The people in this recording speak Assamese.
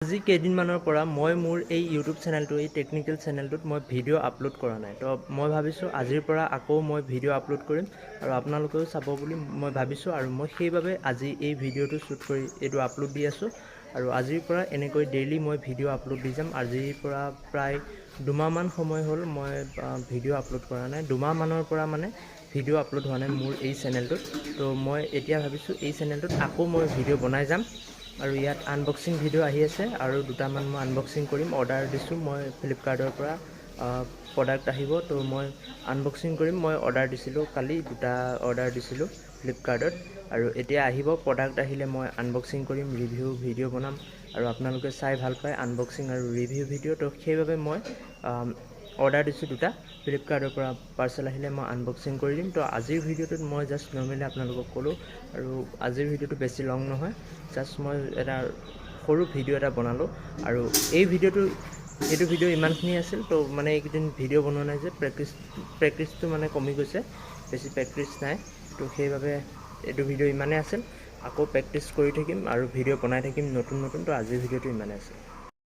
আজি কেইদিনমানৰ পৰা মই মোৰ এই ইউটিউব চেনেলটো এই টেকনিকেল চেনেলটোত মই ভিডিঅ' আপলোড কৰা নাই তো মই ভাবিছোঁ আজিৰ পৰা আকৌ মই ভিডিঅ' আপলোড কৰিম আৰু আপোনালোকেও চাব বুলি মই ভাবিছোঁ আৰু মই সেইবাবে আজি এই ভিডিঅ'টো শ্বুট কৰি এইটো আপলোড দি আছোঁ আৰু আজিৰ পৰা এনেকৈ ডেইলি মই ভিডিঅ' আপলোড দি যাম। আজিৰ পৰা প্ৰায় দুমাহমান সময় হ'ল মই ভিডিঅ' আপলোড কৰা নাই, দুমাহমানৰ পৰা মানে ভিডিঅ' আপলোড হোৱা নাই মোৰ এই চেনেলটোত। তো মই এতিয়া ভাবিছোঁ এই চেনেলটোত আকৌ মই ভিডিঅ' বনাই যাম আৰু ইয়াত আনবক্সিং ভিডিঅ' আহি আছে আৰু দুটামান মই আনবক্সিং কৰিম। অৰ্ডাৰ দিছোঁ মই ফ্লিপকাৰ্টৰ পৰা প্ৰডাক্ট আহিব, তো মই আনবক্সিং কৰিম। মই অৰ্ডাৰ দিছিলোঁ কালি, দুটা অৰ্ডাৰ দিছিলোঁ ফ্লিপকাৰ্টত আৰু এতিয়া আহিব। প্ৰডাক্ট আহিলে মই আনবক্সিং কৰিম, ৰিভিউ ভিডিঅ' বনাম আৰু আপোনালোকে চাই ভাল পায় আনবক্সিং আৰু ৰিভিউ ভিডিঅ'। তো সেইবাবে মই অৰ্ডাৰ দিছোঁ দুটা ফ্লিপকাৰ্টৰ পৰা। পাৰ্চেল আহিলে মই আনবক্সিং কৰি দিম। তো আজিৰ ভিডিঅ'টোত মই জাষ্ট নৰ্মেলি আপোনালোকক ক'লোঁ আৰু আজিৰ ভিডিঅ'টো বেছি লং নহয়, জাষ্ট মই এটা সৰু ভিডিঅ' এটা বনালোঁ আৰু এইটো ভিডিঅ' ইমানখিনি আছিল। তো মানে এইকেইদিন ভিডিঅ' বনোৱা নাই যে প্ৰেক্টিচটো মানে কমি গৈছে, বেছি প্ৰেক্টিচ নাই, তো সেইবাবে এইটো ভিডিঅ' ইমানেই আছিল। আকৌ প্ৰেক্টিচ কৰি থাকিম আৰু ভিডিঅ' বনাই থাকিম নতুন। তো আজিৰ ভিডিঅ'টো ইমানেই আছিল।